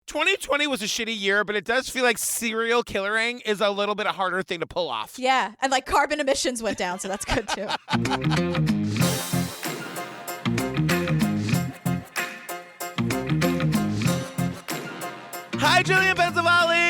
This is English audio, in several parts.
2020 was a shitty year, but it does feel like serial killering is a little bit a harder thing to pull off. Yeah, and like carbon emissions went down, so that's good too. Hi, Jillian Benzavalli.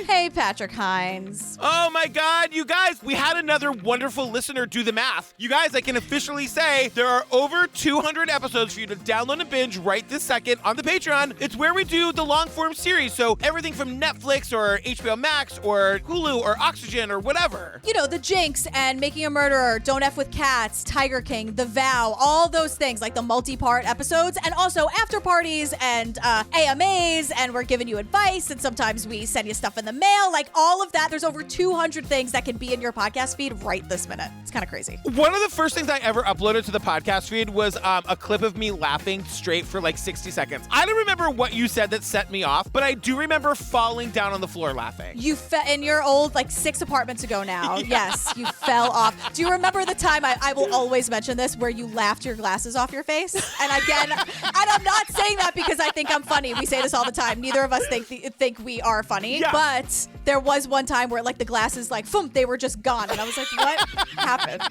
Hey, Patrick Hines. Oh my God, you guys, we had another wonderful listener do the math. You guys, I can officially say there are over 200 episodes for you to download and binge right this second on the Patreon. It's where we do the long form series. So everything from Netflix or HBO Max or Hulu or Oxygen or whatever. You know, The Jinx and Making a Murderer, Don't F with Cats, Tiger King, The Vow, all those things, like the multi-part episodes, and also after parties and AMAs, and we're giving you advice, and sometimes we send you stuff in the mail, like all of that. There's over 200 things that can be in your podcast feed right this minute. It's kind of crazy. One of the first things I ever uploaded to the podcast feed was a clip of me laughing straight for like 60 seconds. I don't remember what you said that set me off, but I do remember falling down on the floor laughing. You in your old, like 6 apartments ago now. Yeah. Yes, you fell off. Do you remember the time, I will always mention this, where you laughed your glasses off your face? And again, and I'm not saying that because I think I'm funny. We say this all the time. Neither of us think we are funny, yeah. But there was one time where like the glasses, like, boom, they were just gone. And I was like, what happened?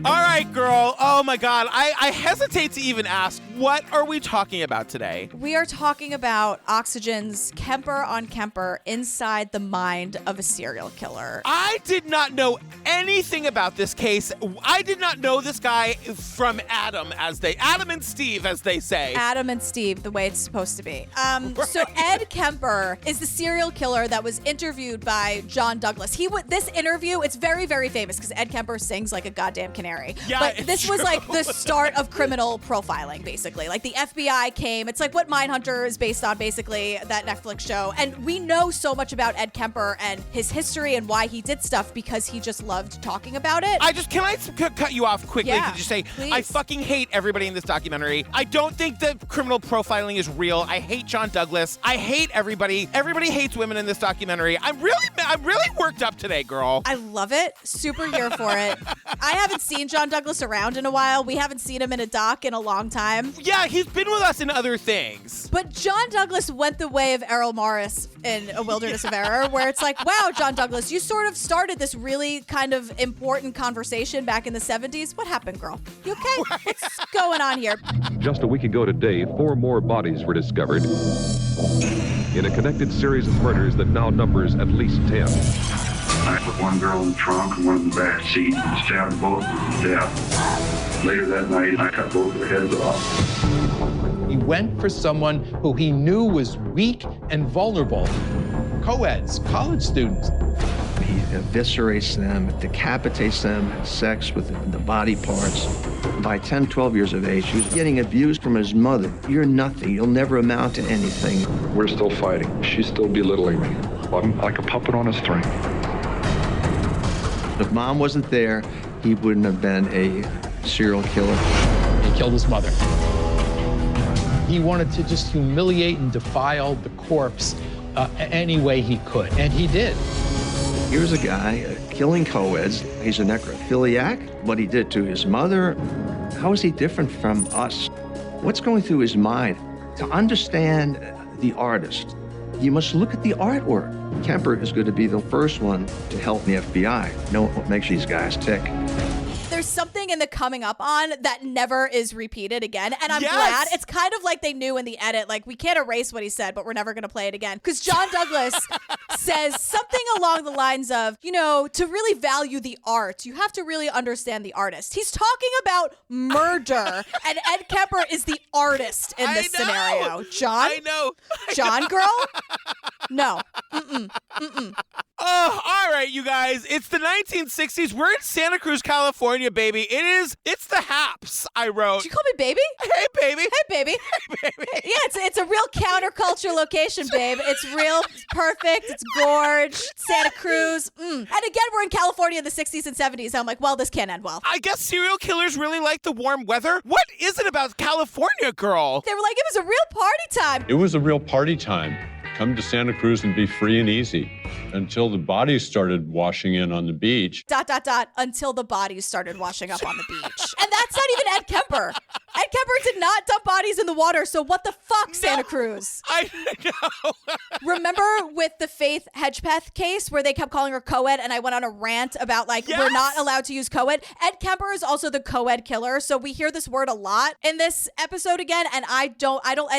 All right, girl. Oh my God. I hesitate to even ask, what are we talking about today? We are talking about Oxygen's Kemper on Kemper inside the mind of a serial killer. I did not know anything about this case. I did not know this guy from Adam and Steve, as they say. Adam and Steve, the way it's supposed to be. Right. So Ed Kemper is the serial killer that was interviewed by John Douglas. This interview, it's very, very famous because Ed Kemper sings like a goddamn canary. Yeah, but this was like the start of criminal profiling, basically. Like the FBI came. It's like what Mindhunter is based on, basically, that Netflix show. And we know so much about Ed Kemper and his history and why he did stuff because he just loved talking about it. Can I cut you off quickly to just say, please. I fucking hate everybody in this documentary. I don't think that criminal profiling is real. I hate John Douglas. I hate everybody. Everybody hates women in this documentary. I'm really worked up today, girl. I love it. Super here for it. I haven't seen John Douglas around in a while. We haven't seen him in a doc in a long time. Yeah, he's been with us in other things. But John Douglas went the way of Errol Morris in A Wilderness of Error, where it's like, wow, John Douglas, you sort of started this really kind of important conversation back in the 70s. What happened, girl? You okay? What's going on here? Just a week ago today, 4 more bodies were discovered in a connected series of murders that now numbers at least 10. I put one girl in the trunk and one in the back seat and stabbed both of them to death. Later that night, I cut both their heads off. He went for someone who he knew was weak and vulnerable. Co-eds, college students. He eviscerates them, decapitates them, has sex with the body parts. By 10, 12 years of age, he was getting abused from his mother. You're nothing. You'll never amount to anything. We're still fighting. She's still belittling me. I'm like a puppet on a string. If Mom wasn't there, he wouldn't have been a serial killer. He killed his mother. He wanted to just humiliate and defile the corpse any way he could, and he did. Here's a guy killing co-eds. He's a necrophiliac. What he did to his mother, how is he different from us? What's going through his mind? To understand the artist, you must look at the artwork. Kemper is going to be the first one to help the FBI know what makes these guys tick. There's something in the coming up on that never is repeated again. And I'm glad. It's kind of like they knew in the edit, like, we can't erase what he said, but we're never going to play it again. Because John Douglas says something along the lines of, you know, to really value the art, you have to really understand the artist. He's talking about murder, and Ed Kemper is the artist in this scenario. John? I know. John, girl? No. Mm-mm. Oh, all right, you guys. It's the 1960s. We're in Santa Cruz, California, baby. It's the Haps, I wrote. Did you call me baby? Hey, baby. Hey, baby. Hey, baby. Yeah, it's a real counterculture location, babe. It's real. It's perfect. It's gorge. Santa Cruz. And again, we're in California in the 60s and 70s. I'm like, well, this can't end well. I guess serial killers really like the warm weather. What is it about California, girl? They were like, it was a real party time. It was a real party time. Come to Santa Cruz and be free and easy until the bodies started washing in on the beach. Until the bodies started washing up on the beach. And that's not even Kemper. Ed Kemper did not dump bodies in the water, so what the fuck, Santa Cruz? I know. Remember with the Faith Hedgepeth case where they kept calling her co-ed and I went on a rant about we're not allowed to use co-ed? Ed Kemper is also the co-ed killer, so we hear this word a lot in this episode again, and I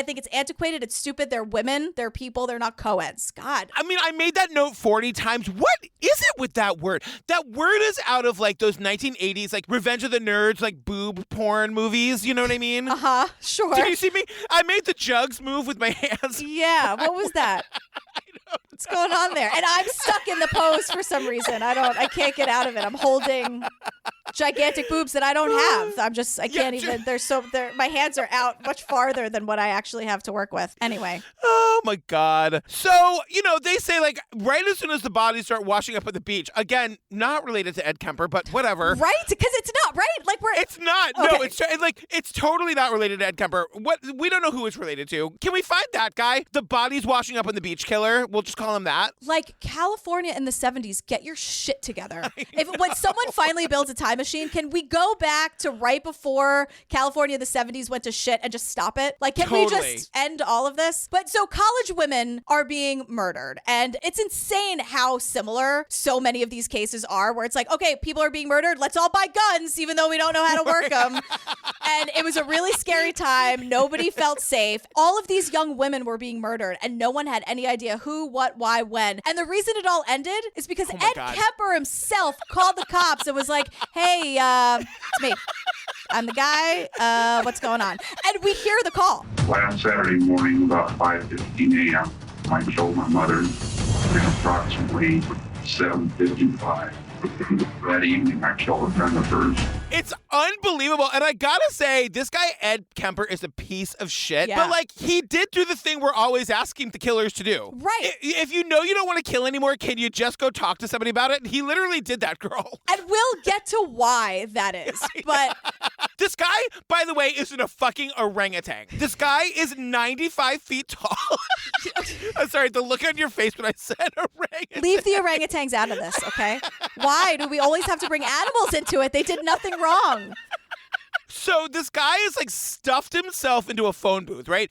think it's antiquated, it's stupid, they're women, they're people, they're not co-eds. God. I mean, I made that note 40 times. What is it with that word? That word is out of those 1980s, Revenge of the Nerds, boob porn movies, you know what I mean? Uh-huh, sure. Did you see me? I made the jugs move with my hands. Yeah, what was that? What's going on there? And I'm stuck in the pose for some reason. I can't get out of it. I'm holding gigantic boobs that I don't have. I can't even, my hands are out much farther than what I actually have to work with. Anyway. Oh my God. So, they say right as soon as the bodies start washing up at the beach, again, not related to Ed Kemper, but whatever. Right? Because it's not, right? It's not. Okay. No, it's totally not related to Ed Kemper. We don't know who it's related to. Can we find that guy? The bodies washing up on the beach killer? We'll just call him that. California in the 70s, get your shit together. When someone finally builds a time machine, can we go back to right before California in the 70s went to shit and just stop it? Can we just end all of this? But so college women are being murdered, and it's insane how similar so many of these cases are, where it's okay, people are being murdered, let's all buy guns, even though we don't know how to work them. And it was a really scary time. Nobody felt safe. All of these young women were being murdered, and no one had any idea who, what, why, when. And the reason it all ended is because Ed Kemper himself called the cops and was like, hey, it's me. I'm the guy. What's going on? And we hear the call. Last Saturday morning, about 5:15 a.m., I told my mother at approximately 7:55. That evening, I killed a friend of hers. It's unbelievable. And I gotta say, this guy, Ed Kemper, is a piece of shit. Yeah. But he did do the thing we're always asking the killers to do. Right. If you know you don't want to kill anymore, can you just go talk to somebody about it? And he literally did that, girl. And we'll get to why that is. But this guy, by the way, isn't a fucking orangutan. This guy is 95 feet tall. I'm sorry, the look on your face when I said orangutan. Leave the orangutans out of this, okay? Why do we always have to bring animals into it? They did nothing wrong. So this guy is stuffed himself into a phone booth, right?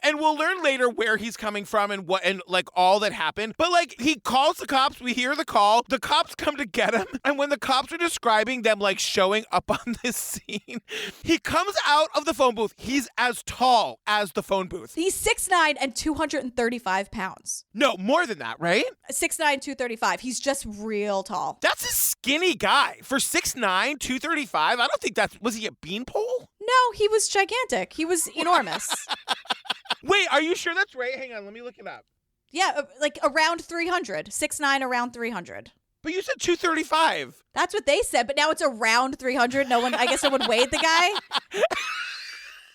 And we'll learn later where he's coming from and what, and all that happened. But he calls the cops. We hear the call. The cops come to get him. And when the cops are describing them showing up on this scene, he comes out of the phone booth. He's as tall as the phone booth. He's 6'9" and 235 pounds. No, more than that, right? 6'9", 235. He's just real tall. That's a skinny guy. For 6'9", 235, I don't think was he a beanpole? No, he was gigantic. He was enormous. Wait, are you sure that's right? Hang on, let me look it up. Yeah, around 300. 6'9", around 300. But you said 235. That's what they said, but now it's around 300. I guess no one weighed the guy.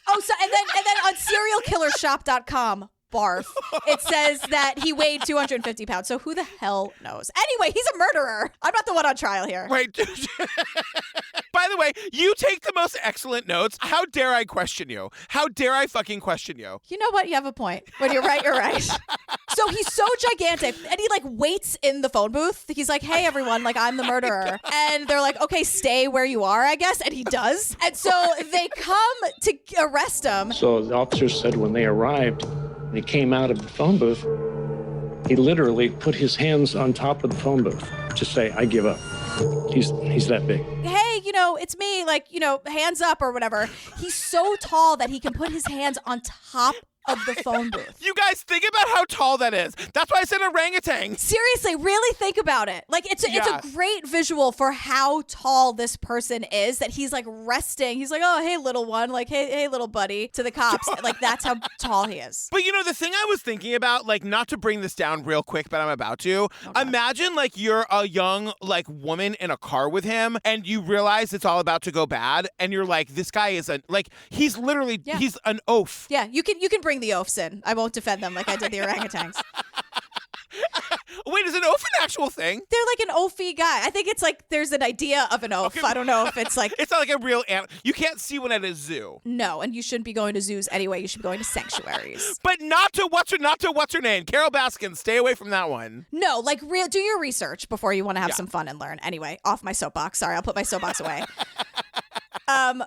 Oh, so and then on serialkillershop.com, barf, it says that he weighed 250 pounds. So who the hell knows? Anyway, he's a murderer. I'm not the one on trial here. Wait. By the way, you take the most excellent notes. How dare I question you? How dare I fucking question you? You know what? You have a point. When you're right, you're right. So he's so gigantic, and he waits in the phone booth. He's like, hey, everyone, I'm the murderer. And they're like, okay, stay where you are, I guess. And he does. And so they come to arrest him. So the officers said when they arrived, and he came out of the phone booth, he literally put his hands on top of the phone booth to say, I give up. He's that big. Hey, it's me, hands up or whatever. He's so tall that he can put his hands on top of the phone booth. You guys think about how tall that is. That's why I said orangutan. Seriously, really think about it. It's a great visual for how tall this person is, that he's resting. He's like, oh, hey, little one. Hey, little buddy, to the cops. That's how tall he is. But the thing I was thinking about, not to bring this down real quick, but I'm about to. Okay. Imagine you're a young woman in a car with him and you realize it's all about to go bad. And you're like, this guy is he's literally, he's an oaf. Yeah, you can bring the oafs in. I won't defend them like I did the orangutans. Wait, is an oaf an actual thing? They're an oafy guy. I think it's there's an idea of an oaf. Okay. I don't know if it's It's not a real animal. You can't see one at a zoo. No, and you shouldn't be going to zoos anyway. You should be going to sanctuaries. But not to what's her name? Carol Baskin. Stay away from that one. No, do your research before you want to have some fun and learn. Anyway, off my soapbox. Sorry, I'll put my soapbox away. And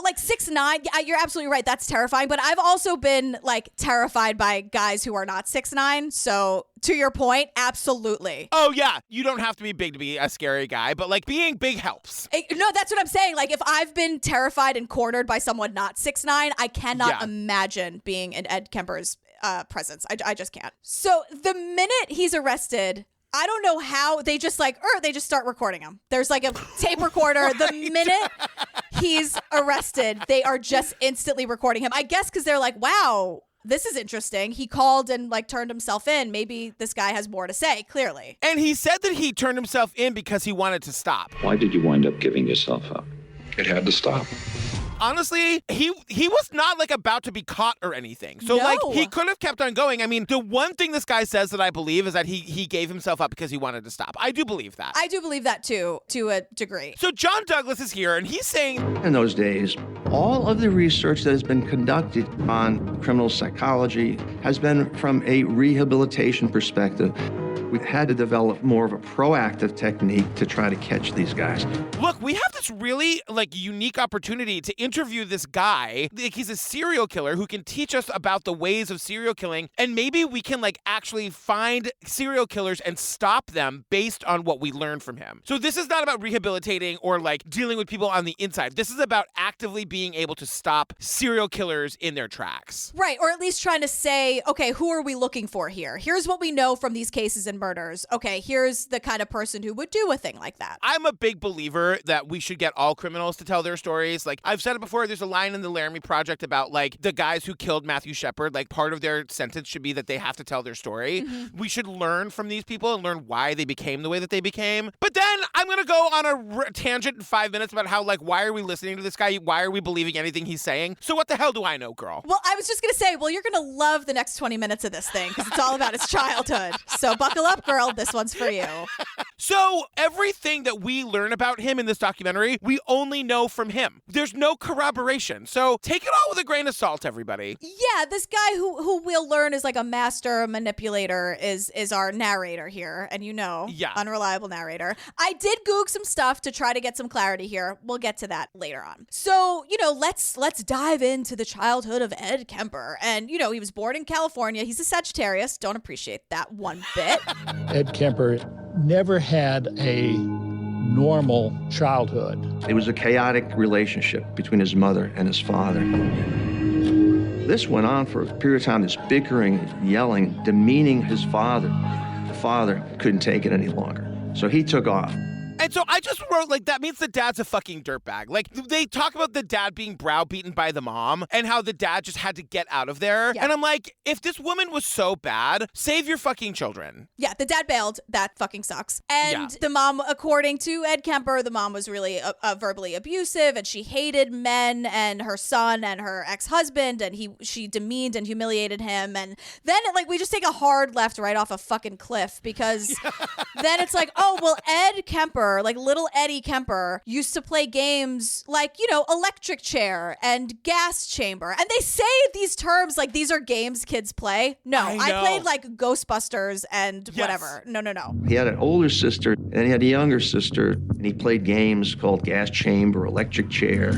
like 6'9", you're absolutely right. That's terrifying. But I've also been like terrified by guys who are not 6'9". So to your point, absolutely. Oh yeah, you don't have to be big to be a scary guy, but like being big helps. No, that's what I'm saying. Like if I've been terrified and cornered by someone not 6'9", I cannot imagine being in Ed Kemper's presence. I just can't. So the minute he's arrested, I don't know how they just start recording him. There's like a tape recorder. The minute he's arrested, they are just instantly recording him. I guess because they're like, wow, this is interesting. He called and like turned himself in. Maybe this guy has more to say, clearly. And he said that he turned himself in because he wanted to stop. Why did you wind up giving yourself up? It had to stop. Honestly, he was not like about to be caught or anything. So No. like he could have kept on going. I mean, the one thing this guy says that I believe is that he gave himself up because he wanted to stop. I do believe that. I do believe that too, to a degree. So John Douglas is here and he's saying, In those days, all of the research that has been conducted on criminal psychology has been from a rehabilitation perspective. We've had to develop more of a proactive technique to try to catch these guys. look, we have this really like unique opportunity to interview this guy. Like he's a serial killer who can teach us about the ways of serial killing, and maybe we can like actually find serial killers and stop them based on what we learn from him. So this is not about rehabilitating or like dealing with people on the inside. This is about actively being able to stop serial killers in their tracks. Right, or at least trying to say, okay, who are we looking for here? Here's what we know from these cases and murders. Okay, here's the kind of person who would do a thing like that. I'm a big believer that we should get all criminals to tell their stories. Like I've said it before, there's a line in the Laramie Project about like the guys who killed Matthew Shepard, like part of their sentence should be that they have to tell their story. Mm-hmm. We should learn from these people and learn why they became the way that they became. But then I'm going to go on a tangent in 5 minutes about how like, why are we listening to this guy? Why are we believing anything he's saying? So what the hell do I know, girl? Well, I was just going to say, well, you're going to love the next 20 minutes of this thing because it's all about his childhood. So buckle up, girl. This one's for you. So everything that we learn about him in this documentary, we only know from him. There's no corroboration. So take it all with a grain of salt, everybody. Yeah, this guy who we'll learn is like a master manipulator is our narrator here. And unreliable narrator. I did Goog some stuff to try to get some clarity here. We'll get to that later on. So, let's dive into the childhood of Ed Kemper. And, he was born in California. He's a Sagittarius. Don't appreciate that one bit. Ed Kemper never had a normal childhood. It was a chaotic relationship between his mother and his father. This went on for a period of time, this bickering, yelling, demeaning his father. The father couldn't take it any longer, so he took off. And so I just wrote, like, that means the dad's a fucking dirtbag. Like, they talk about the dad being browbeaten by the mom and how the dad just had to get out of there. Yeah. And I'm like, if this woman was so bad, save your fucking children. Yeah, the dad bailed. That fucking sucks. And the mom, according to Ed Kemper, the mom was really verbally abusive and she hated men and her son and her ex-husband, and she demeaned and humiliated him. And then, we just take a hard left right off a fucking cliff because then it's like, oh, well, Ed Kemper, like little Eddie Kemper, used to play games like, electric chair and gas chamber. And they say these terms like these are games kids play. No, I played like Ghostbusters and whatever. No. He had an older sister and he had a younger sister, and he played games called gas chamber, electric chair.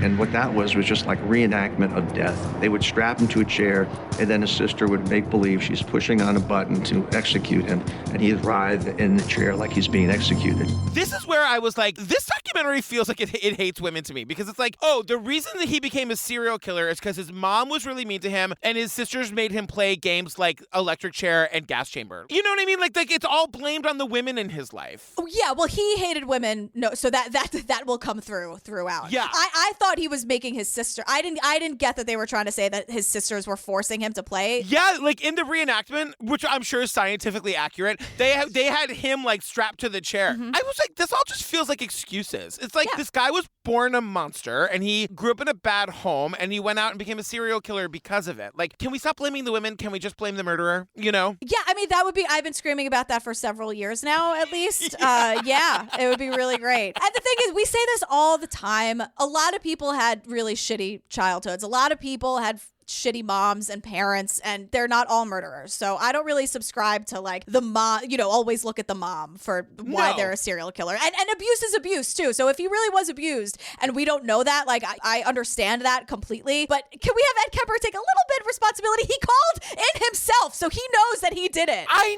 And what that was just like reenactment of death. They would strap him to a chair, and then his sister would make believe she's pushing on a button to execute him, and he'd writhe in the chair like he's being executed. This is where I was like, this documentary feels like it hates women to me, because it's like, oh, the reason that he became a serial killer is because his mom was really mean to him and his sisters made him play games like electric chair and gas chamber. You know what I mean? Like it's all blamed on the women in his life. Oh, yeah, well, he hated women. No, so that will come throughout. Yeah. I thought he was making his sister. I didn't get that they were trying to say that his sisters were forcing him to play. Yeah, like in the reenactment, which I'm sure is scientifically accurate, they had him like strapped to the chair. Mm-hmm. I was like, this all just feels like excuses. It's like this guy was born a monster and he grew up in a bad home and he went out and became a serial killer because of it. Like, can we stop blaming the women? Can we just blame the murderer? Yeah, I mean, that would be, I've been screaming about that for several years now, at least. It would be really great. And the thing is, we say this all the time. A lot of people had really shitty childhoods. A lot of people had shitty moms and parents, and they're not all murderers. So I don't really subscribe to like the mom, always look at the mom for why they're a serial killer. And abuse is abuse too. So if he really was abused and we don't know that, like I understand that completely. But can we have Ed Kemper take a little bit of responsibility? He called in himself, so he knows that he did it. I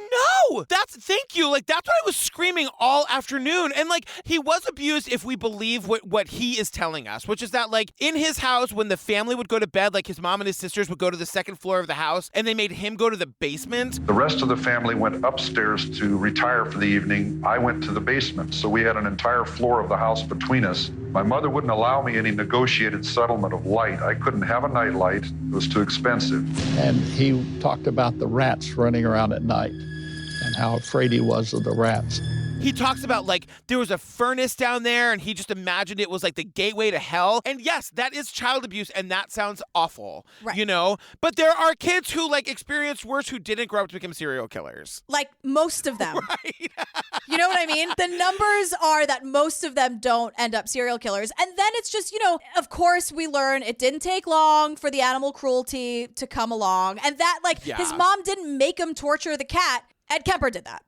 know. Thank you. Like, that's what I was screaming all afternoon. And like, he was abused if we believe what he is telling us, which is that like in his house, when the family would go to bed, like his mom and his sisters would go to the second floor of the house and they made him go to the basement. The rest of the family went upstairs to retire for the evening. I went to the basement, so we had an entire floor of the house between us. My mother wouldn't allow me any negotiated settlement of light. I couldn't have a nightlight. It was too expensive. And he talked about the rats running around at night and how afraid he was of the rats. He talks about like there was a furnace down there and he just imagined it was like the gateway to hell. And yes, that is child abuse and that sounds awful, right. But there are kids who like experienced worse who didn't grow up to become serial killers. Like most of them. Right. You know what I mean? The numbers are that most of them don't end up serial killers. And then it's just, of course we learn it didn't take long for the animal cruelty to come along. And that his mom didn't make him torture the cat. Ed Kemper did that.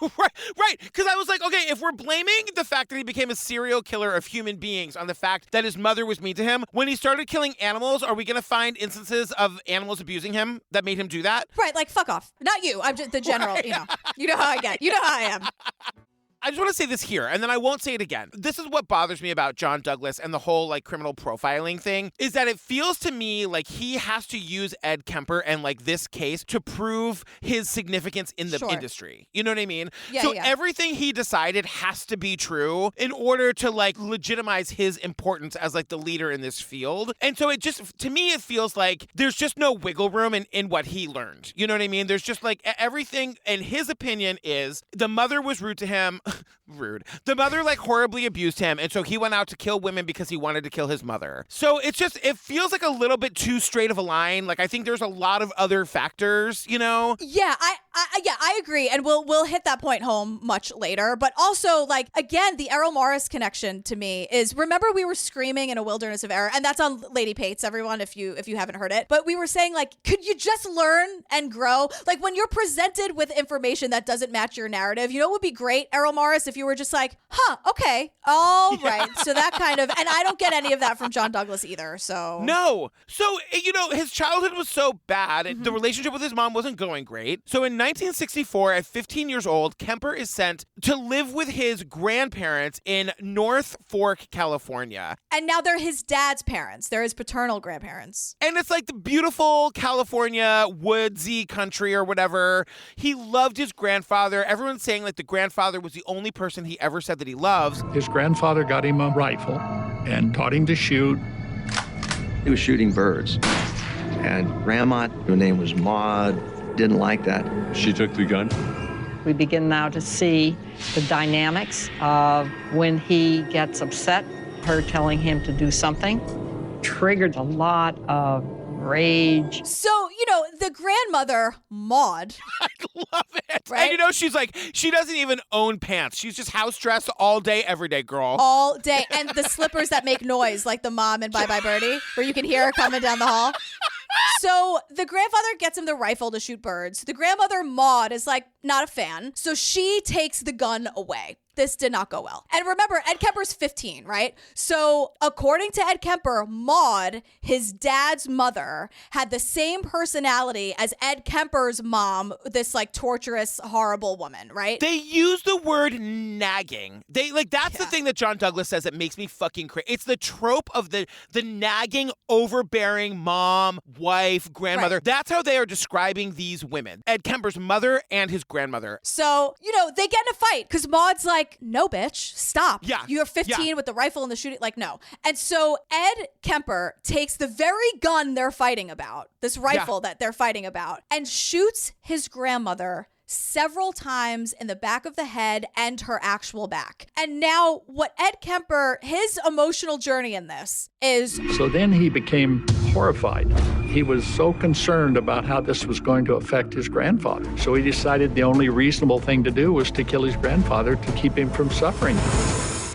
Right. Because I was like, okay, if we're blaming the fact that he became a serial killer of human beings on the fact that his mother was mean to him, when he started killing animals, are we going to find instances of animals abusing him that made him do that? Right. Like, fuck off. Not you. I'm just the general, right. You know how I get. You know how I am. I just want to say this here, and then I won't say it again. This is what bothers me about John Douglas and the whole, like, criminal profiling thing, is that it feels to me like he has to use Ed Kemper and, like, this case to prove his significance in the industry. You know what I mean? Yeah, so everything he decided has to be true in order to, like, legitimize his importance as, like, the leader in this field. And so it just, to me, it feels like there's just no wiggle room in what he learned. You know what I mean? There's just, like, everything, in his opinion, is the mother was rude to him. Rude. The mother like horribly abused him, and so he went out to kill women because he wanted to kill his mother. So it's just, it feels like a little bit too straight of a line. Like I think there's a lot of other factors, Yeah, I agree, and we'll hit that point home much later. But also, like again, the Errol Morris connection to me is, remember we were screaming in A Wilderness of Error, and that's on Lady Pates, everyone, if you haven't heard it. But we were saying like, could you just learn and grow? Like when you're presented with information that doesn't match your narrative, it would be great, Errol Morris, if you were just like, okay, all right. So that kind of, and I don't get any of that from John Douglas either. So no. So his childhood was so bad. Mm-hmm. The relationship with his mom wasn't going great. So in 1964, at 15 years old, Kemper is sent to live with his grandparents in North Fork, California. And now they're his dad's parents. They're his paternal grandparents. And it's like the beautiful California woodsy country or whatever. He loved his grandfather. Everyone's saying like the grandfather was the only person he ever said that he loves. His grandfather got him a rifle and taught him to shoot. He was shooting birds. And Grandma, her name was Maud, didn't like that. She took the gun. We begin now to see the dynamics of when he gets upset, her telling him to do something, triggered a lot of rage. So, the grandmother, Maud. I love it. Right? And she's like, she doesn't even own pants. She's just house dressed all day, every day, girl. All day. And the slippers that make noise, like the mom in Bye Bye Birdie, where you can hear her coming down the hall. So the grandfather gets him the rifle to shoot birds. The grandmother, Maud, is like, not a fan. So she takes the gun away. This did not go well. And remember, Ed Kemper's 15, right? So according to Ed Kemper, Maud, his dad's mother, had the same personality as Ed Kemper's mom, this like torturous, horrible woman, right? They use the word nagging. That's the thing that John Douglas says that makes me fucking crazy. It's the trope of the nagging, overbearing mom, wife, grandmother. Right. That's how they are describing these women. Ed Kemper's mother and his grandmother. So, they get in a fight because Maud's like, no, bitch, stop. Yeah. You're 15 with the rifle and the shooting. Like, no. And so Ed Kemper takes the very gun they're fighting about, this rifle that they're fighting about, and shoots his grandmother several times in the back of the head and her actual back. And now what Ed Kemper, his emotional journey in this is... So then he became horrified. He was so concerned about how this was going to affect his grandfather. So he decided the only reasonable thing to do was to kill his grandfather to keep him from suffering.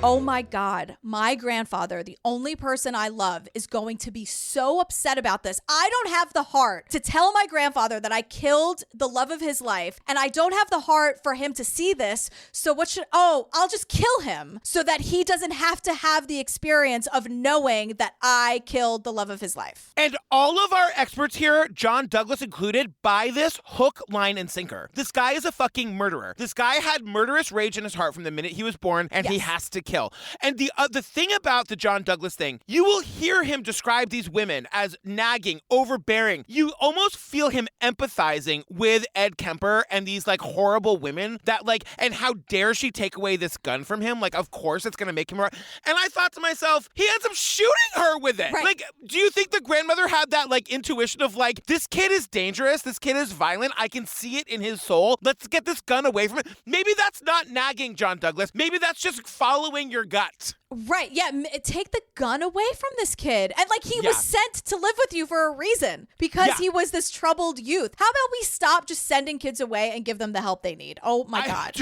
Oh my God, my grandfather, the only person I love, is going to be so upset about this. I don't have the heart to tell my grandfather that I killed the love of his life, and I don't have the heart for him to see this. So I'll just kill him so that he doesn't have to have the experience of knowing that I killed the love of his life. And all of our experts here, John Douglas included, buy this hook, line, and sinker. This guy is a fucking murderer. This guy had murderous rage in his heart from the minute he was born, and he has to kill. And the thing about the John Douglas thing, you will hear him describe these women as nagging, overbearing. You almost feel him empathizing with Ed Kemper and these like horrible women that like, and how dare she take away this gun from him? Like, of course it's going to make him right. And I thought to myself, he ends up shooting her with it. Right. Like, do you think the grandmother had that like intuition of like, this kid is dangerous, this kid is violent, I can see it in his soul, let's get this gun away from it? Maybe that's not nagging, John Douglas. Maybe that's just following your gut. Right. Yeah. Take the gun away from this kid. And like he was sent to live with you for a reason because he was this troubled youth. How about we stop just sending kids away and give them the help they need? Oh my God.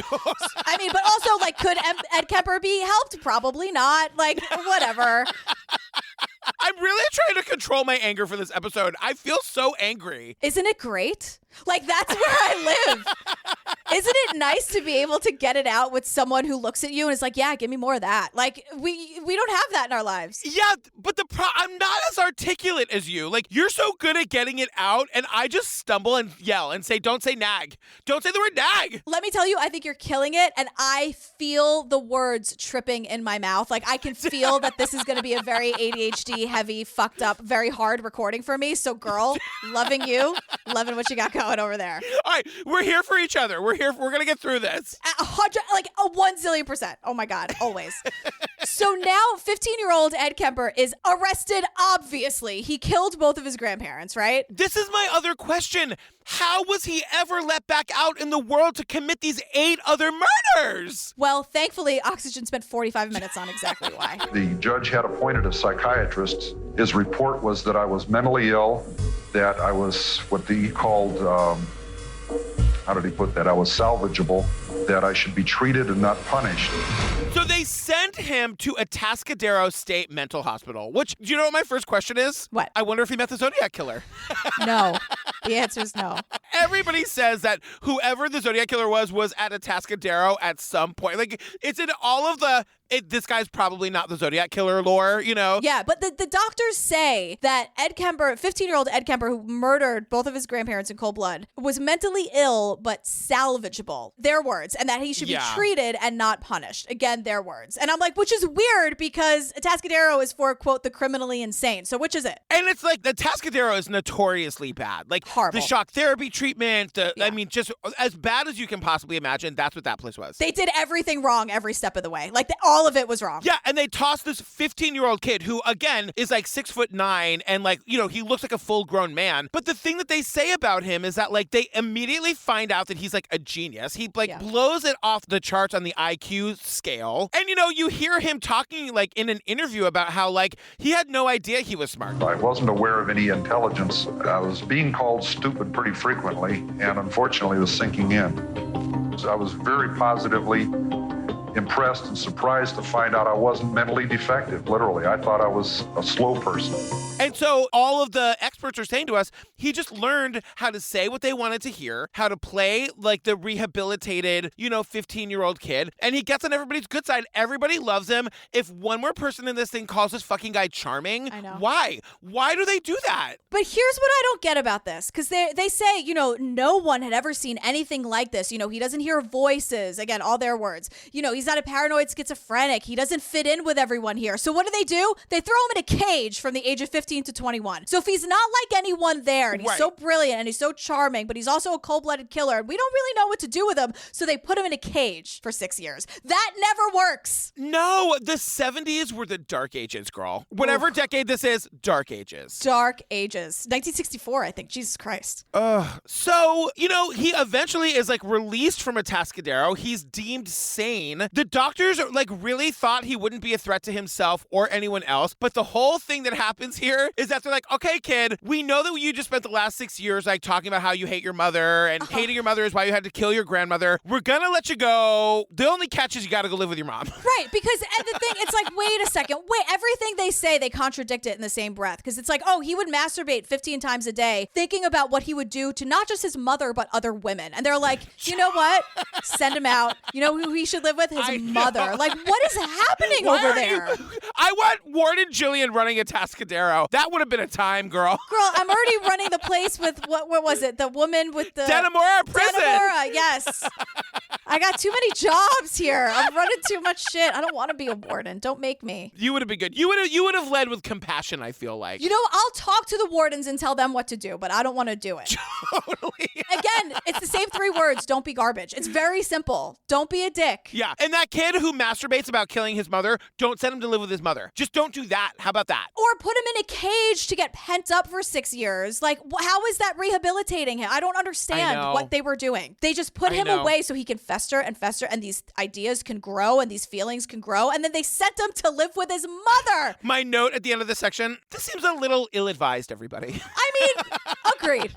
I mean, but also like, could Ed Kemper be helped? Probably not. Like, whatever. I'm really trying to control my anger for this episode. I feel so angry. Isn't it great? Like, that's where I live. Isn't it nice to be able to get it out with someone who looks at you and is like, yeah, give me more of that? Like, we don't have that in our lives. Yeah, but I'm not as articulate as you. Like, you're so good at getting it out, and I just stumble and yell and say, don't say nag. Don't say the word nag. Let me tell you, I think you're killing it, and I feel the words tripping in my mouth. Like, I can feel that this is going to be a very ADHD heavy, fucked up, very hard recording for me. So, girl, loving you, loving what you got going over there. All right, we're here for each other. We're gonna get through this. 1,000,000,000%. Oh my God, always. So now 15-year-old Ed Kemper is arrested, obviously. He killed both of his grandparents, right? This is my other question. How was he ever let back out in the world to commit these 8 other murders? Well, thankfully, Oxygen spent 45 minutes on exactly why. The judge had appointed a psychiatrist. His report was that I was mentally ill, that I was what he called, how did he put that? I was salvageable, that I should be treated and not punished. So they sent him to a Atascadero State Mental Hospital, which, do you know what my first question is? What? I wonder if he met the Zodiac Killer. No. The answer is no. Everybody says that whoever the Zodiac Killer was at Atascadero at some point. Like, it's in all of the, this guy's probably not the Zodiac Killer lore, you know? Yeah, but the doctors say that Ed Kemper, 15-year-old Ed Kemper, who murdered both of his grandparents in cold blood, was mentally ill but salvageable. Their words. And that he should be treated and not punished. Again, their words. And I'm like, which is weird because Atascadero is for, quote, the criminally insane. So which is it? And it's like, the Atascadero is notoriously bad. Like, horrible. The shock therapy treatment, I mean, just as bad as you can possibly imagine, that's what that place was. They did everything wrong every step of the way. Like, all of it was wrong. Yeah, and they tossed this 15-year-old kid who, again, is like 6'9" and like, you know, he looks like a full-grown man. But the thing that they say about him is that like they immediately find out that he's like a genius. He like blows it off the charts on the IQ scale. And you know, you hear him talking like in an interview about how like he had no idea he was smart. I wasn't aware of any intelligence. I was being called stupid pretty frequently, and unfortunately was sinking in. So I was very positively impressed and surprised to find out I wasn't mentally defective, literally. I thought I was a slow person. And so all of the experts are saying to us, he just learned how to say what they wanted to hear, how to play like the rehabilitated, you know, 15-year-old kid, and he gets on everybody's good side. Everybody loves him. If one more person in this thing calls this fucking guy charming, I know. Why? Why do they do that? But here's what I don't get about this, because they say, you know, no one had ever seen anything like this. You know, he doesn't hear voices. Again, all their words. You know, he's not a paranoid schizophrenic. He doesn't fit in with everyone here. So what do? They throw him in a cage from the age of 15 to 21. So if he's not like anyone there, and he's so brilliant and he's so charming, but he's also a cold-blooded killer, and we don't really know what to do with him, so they put him in a cage for 6 years. That never works. No, the 70s were the dark ages, girl. Whatever decade this is, dark ages. Dark ages. 1964, I think. Jesus Christ. So, you know, he eventually is like released from Atascadero. He's deemed sane. The doctors like really thought he wouldn't be a threat to himself or anyone else. But the whole thing that happens here is that they're like, okay, kid, we know that you just spent the last 6 years like talking about how you hate your mother and hating your mother is why you had to kill your grandmother. We're gonna let you go. The only catch is you gotta go live with your mom. Right, because and the thing, it's like, wait a second. Wait, everything they say, they contradict it in the same breath. Because it's like, oh, he would masturbate 15 times a day thinking about what he would do to not just his mother, but other women. And they're like, you know what? Send him out. You know who he should live with? His mother. Like, what is happening over there? I want Ward and Jillian running a Tascadero. That would have been a time, girl. Girl, I'm already running the place with, what was it? The woman with the... Denimora prison. Denimora, yes. I got too many jobs here. I'm running too much shit. I don't want to be a warden. Don't make me. You would have been good. You would have led with compassion, I feel like. You know, I'll talk to the wardens and tell them what to do, but I don't want to do it. Totally. Again, it's the same 3 words. Don't be garbage. It's very simple. Don't be a dick. Yeah. And that kid who masturbates about killing his mother, don't send him to live with his mother. Just don't do that. How about that? Or put him in a cage to get pent up for 6 years. Like, how is that rehabilitating him? I don't understand what they were doing. They just put him away so he can fester, and these ideas can grow, and these feelings can grow, and then they sent him to live with his mother. My note at the end of this section, this seems a little ill-advised, everybody. I mean, agreed.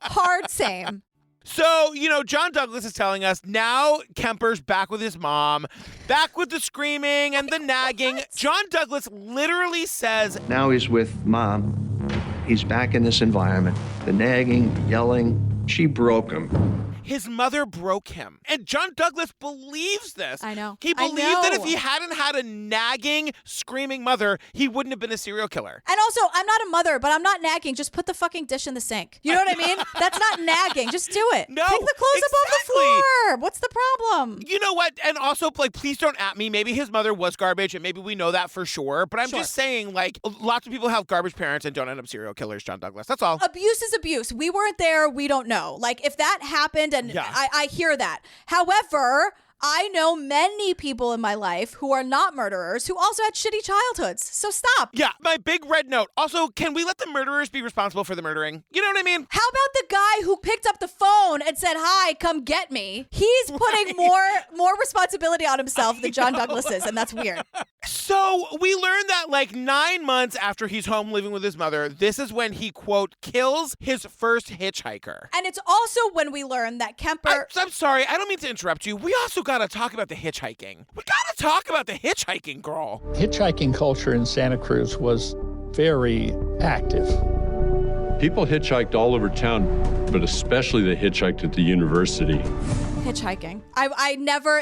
Hard same. So, you know, John Douglas is telling us now Kemper's back with his mom, back with the screaming and the nagging. John Douglas literally says, now he's with mom. He's back in this environment. The nagging, the yelling, she broke him. His mother broke him. And John Douglas believes this. I know. He believed that if he hadn't had a nagging, screaming mother, he wouldn't have been a serial killer. And also, I'm not a mother, but I'm not nagging. Just put the fucking dish in the sink. You know what I mean? That's not nagging. Just do it. No, take the clothes above the floor. What's the problem? You know what? And also, like, please don't at me. Maybe his mother was garbage, and maybe we know that for sure. But I'm just saying, like, lots of people have garbage parents and don't end up serial killers, John Douglas. That's all. Abuse is abuse. We weren't there. We don't know. Like, if that happened, and I hear that. However, I know many people in my life who are not murderers who also had shitty childhoods. So stop. Yeah, my big red note. Also, can we let the murderers be responsible for the murdering? You know what I mean? How about the guy who picked up the phone and said, hi, come get me? He's putting more responsibility on himself than John Douglas is, and that's weird. So we learned that like 9 months after he's home living with his mother, this is when he, quote, kills his first hitchhiker. And it's also when we learn that Kemper... I'm sorry, I don't mean to interrupt you. We also got to talk about the hitchhiking. We got to talk about the hitchhiking, girl. Hitchhiking culture in Santa Cruz was very active. People hitchhiked all over town, but especially they hitchhiked at the university. Hitchhiking.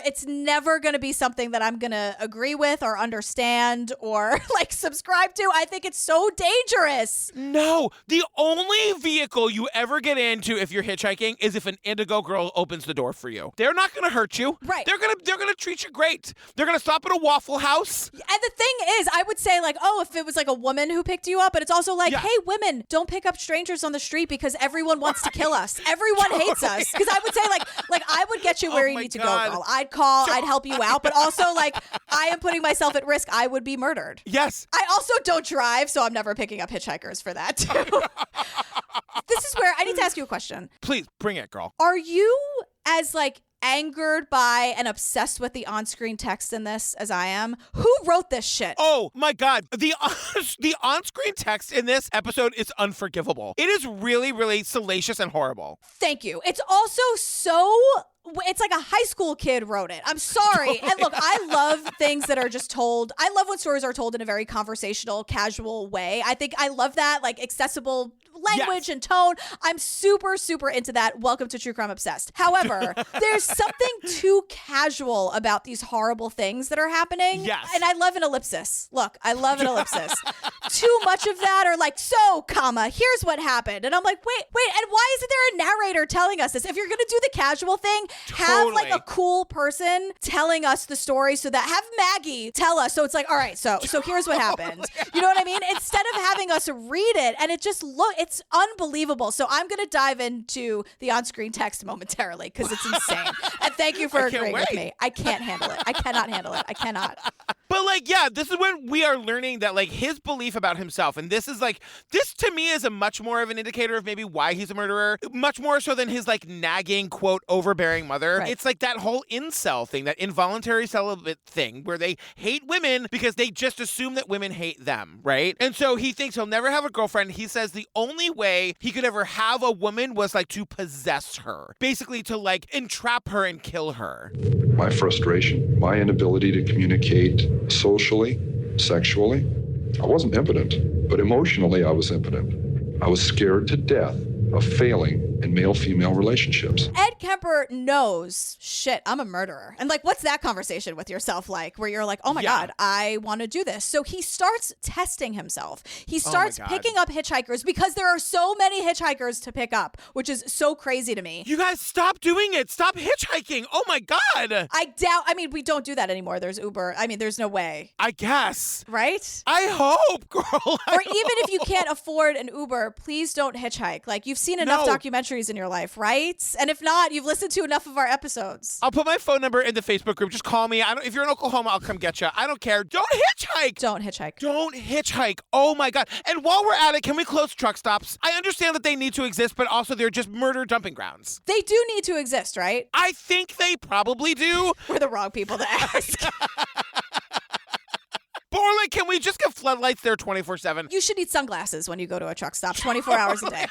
It's never going to be something that I'm going to agree with or understand or like subscribe to. I think it's so dangerous. No, the only vehicle you ever get into if you're hitchhiking is if an indigo girl opens the door for you. They're not going to hurt you. Right. They're going to treat you great. They're going to stop at a Waffle House. And the thing is, I would say like, oh, if it was like a woman who picked you up, but it's also like, hey, women, don't pick up strangers on the street because everyone wants to kill us. Everyone hates us. Because I would say like I would get you where you need to go, girl. I'd call, I'd help you out, but also like I am putting myself at risk. I would be murdered. Yes. I also don't drive, so I'm never picking up hitchhikers for that too. This is where I need to ask you a question. Please bring it, girl. Are you as like angered by and obsessed with the on-screen text in this as I am? Who wrote this shit? Oh my God. The on-screen text in this episode is unforgivable. It is really, really salacious and horrible. Thank you. It's also so... It's like a high school kid wrote it. I'm sorry. And look, I love things that are just told. I love when stories are told in a very conversational, casual way. I think I love that, like accessible language and tone. I'm super, super into that. Welcome to True Crime Obsessed. However, there's something too casual about these horrible things that are happening. Yes. And I love an ellipsis. Look, I love an ellipsis. Too much of that or like, so, comma, here's what happened. And I'm like, wait, and why isn't there a narrator telling us this? If you're going to do the casual thing, have like a cool person telling us the story so that have Maggie tell us. So it's like, all right, so here's what happened. You know what I mean? Instead of having us read it and it just it's unbelievable. So I'm going to dive into the on-screen text momentarily because it's insane. And thank you for agreeing with me. I can't handle it. I cannot handle it. I cannot. But like, yeah, this is when we are learning that like his belief about himself, and this is like, this to me is a much more of an indicator of maybe why he's a murderer, much more so than his like nagging, quote, overbearing mother. Right. It's like that whole incel thing, that involuntary celibate thing where they hate women because they just assume that women hate them, right? And so he thinks he'll never have a girlfriend. He says the only way he could ever have a woman was like to possess her, basically to like entrap her and kill her. My frustration, my inability to communicate socially, sexually. I wasn't impotent, but emotionally I was impotent. I was scared to death of failing in male-female relationships. Ed Kemper knows, shit, I'm a murderer. And like, what's that conversation with yourself like, where you're like, oh my God, I want to do this. So he starts testing himself. He starts picking up hitchhikers because there are so many hitchhikers to pick up, which is so crazy to me. You guys stop doing it. Stop hitchhiking. Oh my God. I mean, we don't do that anymore. There's Uber. I mean, there's no way. I guess. Right? I hope, girl. Or even if you can't afford an Uber, please don't hitchhike. Like, you've seen enough documentaries in your life, right? And if not, you've listened to enough of our episodes. I'll put my phone number in the Facebook group. Just call me. If you're in Oklahoma, I'll come get you. I don't care. Don't hitchhike. Don't hitchhike. Don't hitchhike. Oh my God. And while we're at it, can we close truck stops? I understand that they need to exist, but also they're just murder dumping grounds. They do need to exist, right? I think they probably do. We're the wrong people to ask. Borland, can we just get floodlights there 24/7? You should need sunglasses when you go to a truck stop 24 hours a day.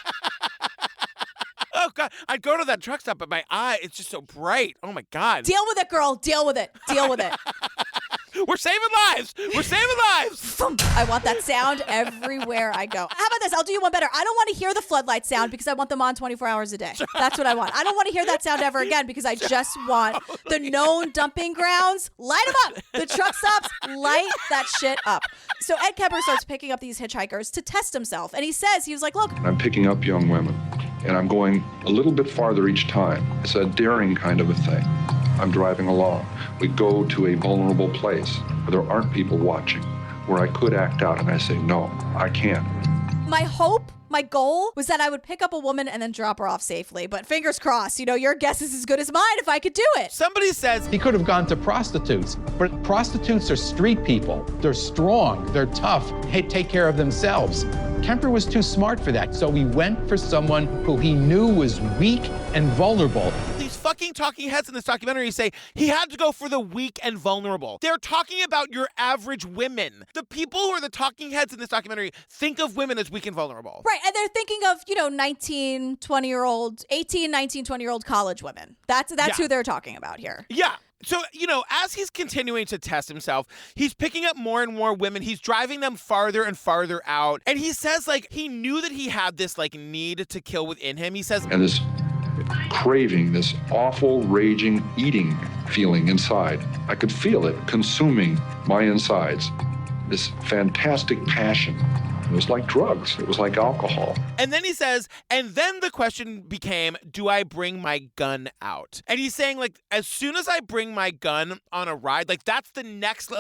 Oh, God. I'd go to that truck stop, but my eye, it's just so bright. Oh, my God. Deal with it, girl. Deal with it. Deal with it. We're saving lives. We're saving lives. I want that sound everywhere I go. How about this? I'll do you one better. I don't want to hear the floodlight sound because I want them on 24 hours a day. That's what I want. I don't want to hear that sound ever again because I just want the known dumping grounds. Light them up. The truck stops, light that shit up. So Ed Kemper starts picking up these hitchhikers to test himself. And he says, he was like, look. I'm picking up young women, and I'm going a little bit farther each time. It's a daring kind of a thing. I'm driving along. We go to a vulnerable place where there aren't people watching, where I could act out, and I say, no, I can't. My hope, my goal was that I would pick up a woman and then drop her off safely. But fingers crossed, your guess is as good as mine if I could do it. Somebody says he could have gone to prostitutes, but prostitutes are street people. They're strong, they're tough, they take care of themselves. Kemper was too smart for that, so he went for someone who he knew was weak and vulnerable. These fucking talking heads in this documentary say he had to go for the weak and vulnerable. They're talking about your average women. The people who are the talking heads in this documentary think of women as weak and vulnerable. Right, and they're thinking of, 19, 20-year-old, 18, 19, 20-year-old college women. That's who they're talking about here. Yeah. So, as he's continuing to test himself, he's picking up more and more women. He's driving them farther and farther out. And he says, he knew that he had this, need to kill within him. He says, and this craving, this awful, raging, eating feeling inside, I could feel it consuming my insides. This fantastic passion. It was like drugs. It was like alcohol. And then he says, and then the question became, do I bring my gun out? And he's saying, as soon as I bring my gun on a ride, that's the next,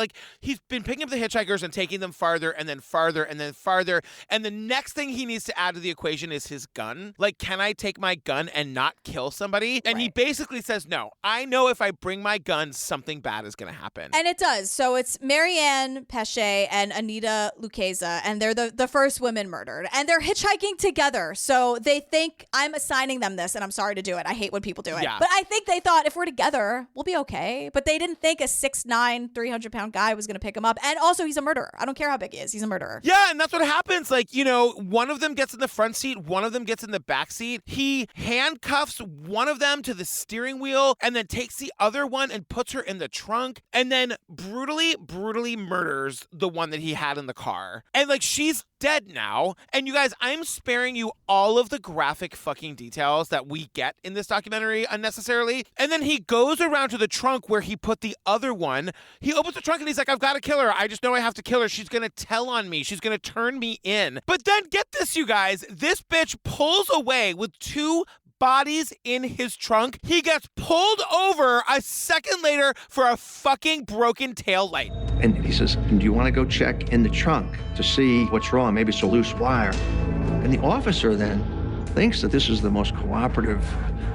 he's been picking up the hitchhikers and taking them farther and then farther and then farther. And the next thing he needs to add to the equation is his gun. Can I take my gun and not kill somebody? And he basically says, no, I know if I bring my gun, something bad is going to happen. And it does. So it's Marianne Pesce and Anita Lucchesa, and they're the first women murdered. And they're hitchhiking together. So they think I'm assigning them this, and I'm sorry to do it. I hate when people do it. Yeah. But I think they thought if we're together, we'll be okay. But they didn't think a 6'9", 300-pound guy was going to pick him up. And also, he's a murderer. I don't care how big he is. He's a murderer. Yeah, and that's what happens. One of them gets in the front seat, one of them gets in the back seat. He handcuffs one of them to the steering wheel and then takes the other one and puts her in the trunk and then brutally murders the one that he had in the car. And she's dead now. And you guys, I'm sparing you all of the graphic fucking details that we get in this documentary unnecessarily. And then he goes around to the trunk where he put the other one. He opens the trunk and he's like, I've got to kill her. I just know I have to kill her. She's going to tell on me. She's going to turn me in. But then get this, you guys, this bitch pulls away with two bodies in his trunk. He gets pulled over a second later for a fucking broken taillight. And he says, do you want to go check in the trunk to see what's wrong? Maybe it's a loose wire. And the officer then thinks that this is the most cooperative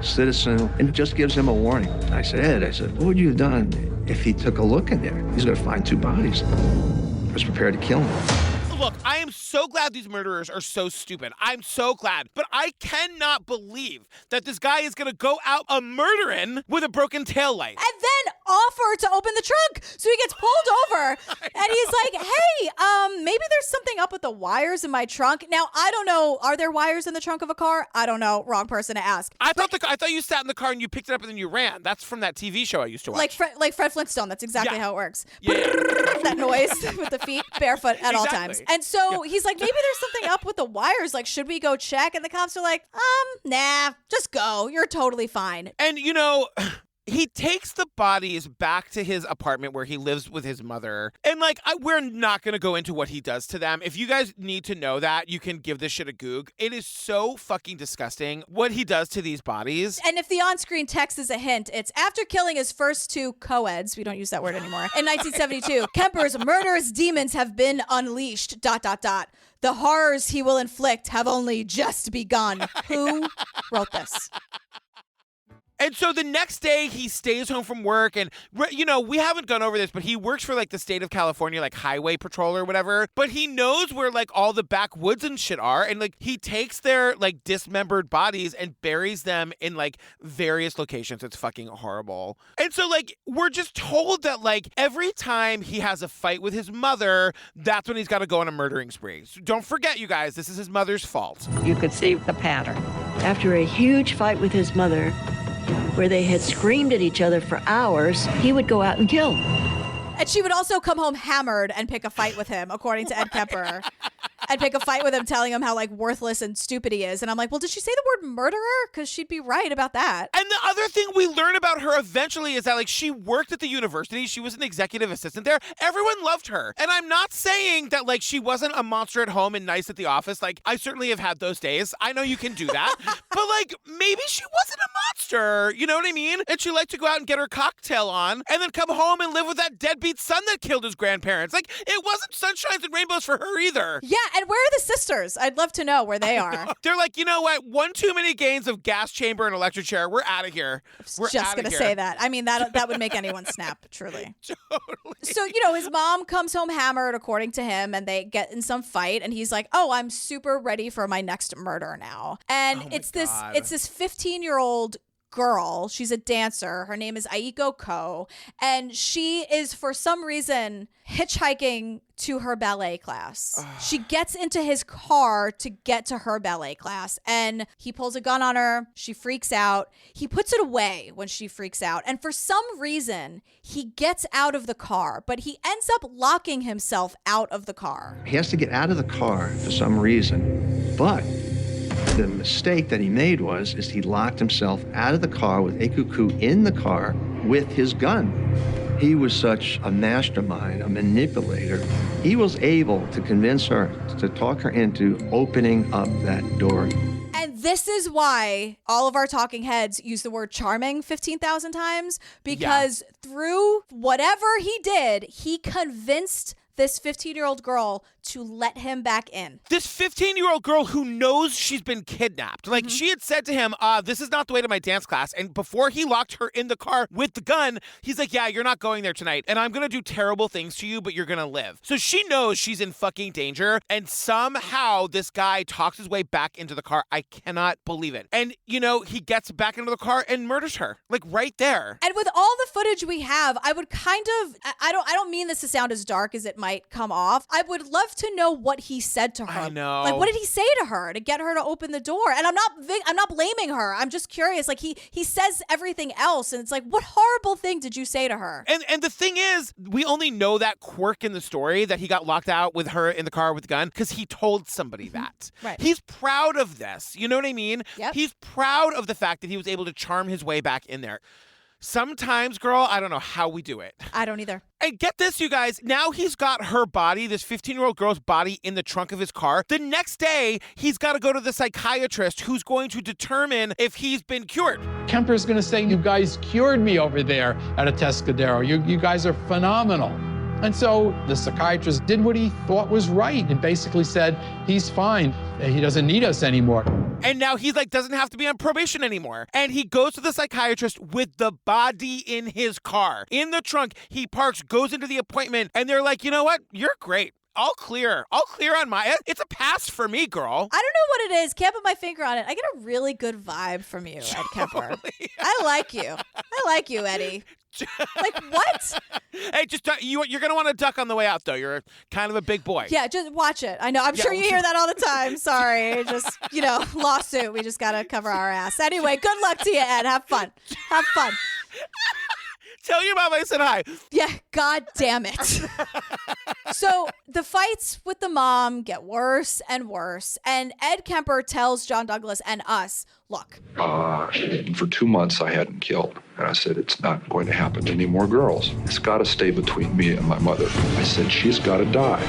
citizen and just gives him a warning. I said, Ed, what would you have done If he took a look in there, he's going to find 2 bodies. He was prepared to kill him. Look, I am so glad these murderers are so stupid. I'm so glad. But I cannot believe that this guy is going to go out a-murdering with a broken taillight. And then offer to open the trunk. So he gets pulled over and he's like, hey, maybe there's something up with the wires in my trunk. Now, I don't know. Are there wires in the trunk of a car? I don't know. Wrong person to ask. I thought you sat in the car and you picked it up and then you ran. That's from that TV show I used to watch. Like Fred Flintstone. That's exactly how it works. Yeah. That noise with the feet barefoot at all times. And so he's like, maybe there's something up with the wires. Like, should we go check? And the cops are like, nah, just go. You're totally fine. And, he takes the bodies back to his apartment where he lives with his mother. And, we're not going to go into what he does to them. If you guys need to know that, you can give this shit a goog. It is so fucking disgusting what he does to these bodies. And if the on-screen text is a hint, it's after killing his first 2 co-eds, we don't use that word anymore, in 1972, Kemper's murderous demons have been unleashed, ... The horrors he will inflict have only just begun. Who wrote this? And so the next day he stays home from work and, we haven't gone over this, but he works for the state of California, highway patrol or whatever. But he knows where all the backwoods and shit are. And he takes their dismembered bodies and buries them in various locations. It's fucking horrible. And so we're just told that every time he has a fight with his mother, that's when he's got to go on a murdering spree. So don't forget, you guys, this is his mother's fault. You could see the pattern. After a huge fight with his mother, where they had screamed at each other for hours, he would go out and kill. And she would also come home hammered and pick a fight with him, according to Ed Kemper. And pick a fight with him, telling him how worthless and stupid he is. And I'm like, well, did she say the word murderer? Because she'd be right about that. And the other thing we learn about her eventually is that she worked at the university. She was an executive assistant there. Everyone loved her. And I'm not saying that she wasn't a monster at home and nice at the office. I certainly have had those days. I know you can do that. But maybe she wasn't a monster. You know what I mean? And she liked to go out and get her cocktail on and then come home and live with that deadbeat son that killed his grandparents. It wasn't sunshines and rainbows for her either. Yeah, and where are the sisters? I'd love to know where they are. They're like, you know what? One too many games of gas chamber and electric chair. We're out of here. We're just going to say that. I mean, that would make anyone snap, truly. Totally. So, his mom comes home hammered, according to him, and they get in some fight, and he's like, oh, I'm super ready for my next murder now. And it's this 15-year-old girl. She's a dancer. Her name is Aiko Ko, and she is, for some reason, hitchhiking to her ballet class. She gets into his car to get to her ballet class, and he pulls a gun on her. She freaks out. He puts it away when she freaks out, and for some reason, he gets out of the car, but he ends up locking himself out of the car. He has to get out of the car for some reason, but the mistake that he made is he locked himself out of the car with Ikuku in the car with his gun. He was such a mastermind, a manipulator. He was able to convince her, to talk her into opening up that door. And this is why all of our talking heads use the word charming 15,000 times, because through whatever he did, he convinced this 15-year-old girl to let him back in. This 15-year-old girl who knows she's been kidnapped. She had said to him, this is not the way to my dance class. And before he locked her in the car with the gun, he's like, yeah, you're not going there tonight. And I'm going to do terrible things to you, but you're going to live. So she knows she's in fucking danger. And somehow this guy talks his way back into the car. I cannot believe it. And, he gets back into the car and murders her. Right there. And with all the footage we have, I would I don't mean this to sound as dark as it might come off. I would love to know what he said to her. I know. What did he say to her to get her to open the door? And I'm not blaming her. I'm just curious. He says everything else, and it's what horrible thing did you say to her? And the thing is, we only know that quirk in the story that he got locked out with her in the car with the gun because he told somebody that. Right. He's proud of this. You know what I mean? Yep. He's proud of the fact that he was able to charm his way back in there. Sometimes, girl, I don't know how we do it. I don't either. And get this, you guys. Now he's got her body, this 15-year-old girl's body, in the trunk of his car. The next day, he's got to go to the psychiatrist who's going to determine if he's been cured. Kemper's going to say, you guys cured me over there at Atascadero. You guys are phenomenal. And so the psychiatrist did what he thought was right and basically said, he's fine. He doesn't need us anymore. And now he's like, doesn't have to be on probation anymore. And he goes to the psychiatrist with the body in his car. In the trunk, he parks, goes into the appointment, and they're like, you know what? You're great. All clear on my end. It's a pass for me, girl. I don't know what it is. Can't put my finger on it. I get a really good vibe from you, Ed Kemper. I like you. I like you, Eddie. Like, what? Hey, just you're going to want to duck on the way out, though. You're kind of a big boy. Yeah, just watch it. I know. I'm sure you hear that all the time. Sorry. Just, lawsuit. We just got to cover our ass. Anyway, good luck to you, Ed. Have fun. Have fun. Tell your mom I said hi. Yeah, god damn it. So the fights with the mom get worse and worse. And Ed Kemper tells John Douglas and us, look. For 2 months, I hadn't killed. And I said, it's not going to happen to any more girls. It's got to stay between me and my mother. I said, she's got to die,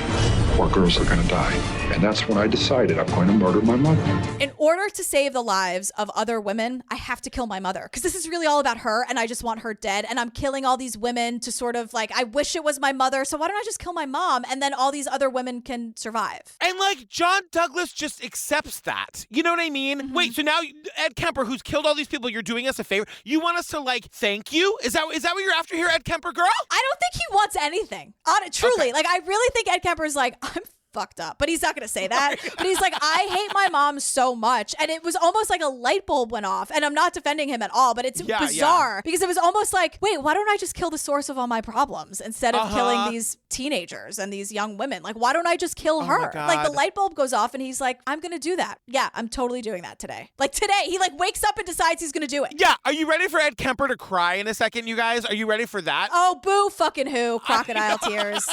or girls are going to die. And that's when I decided I'm going to murder my mother. In order to save the lives of other women, I have to kill my mother. Because this is really all about her, and I just want her dead. And I'm killing all these women to sort of like, I wish it was my mother, so why don't I just kill my mom? And then all these other women can survive. And like, John Douglas just accepts that. You know what I mean? Mm-hmm. Wait, so now Ed Kemper, who's killed all these people, you're doing us a favor. You want us to like thank you? Is that what you're after here, Ed Kemper, girl? I don't think he wants anything. Truly. Okay. Like, I really think Ed Kemper's like, I'm fucked up, but he's not going to say that. But he's like, I hate my mom so much. And it was almost like a light bulb went off. And I'm not defending him at all, but it's bizarre because it was almost like, wait, why don't I just kill the source of all my problems instead of killing these teenagers and these young women? Like, why don't I just kill her? Like, the light bulb goes off and he's like, I'm going to do that. Yeah, I'm totally doing that today. Like today, he like wakes up and decides he's going to do it. Yeah. Are you ready for Ed Kemper to cry in a second, you guys? Are you ready for that? Oh, boo fucking who. Crocodile tears.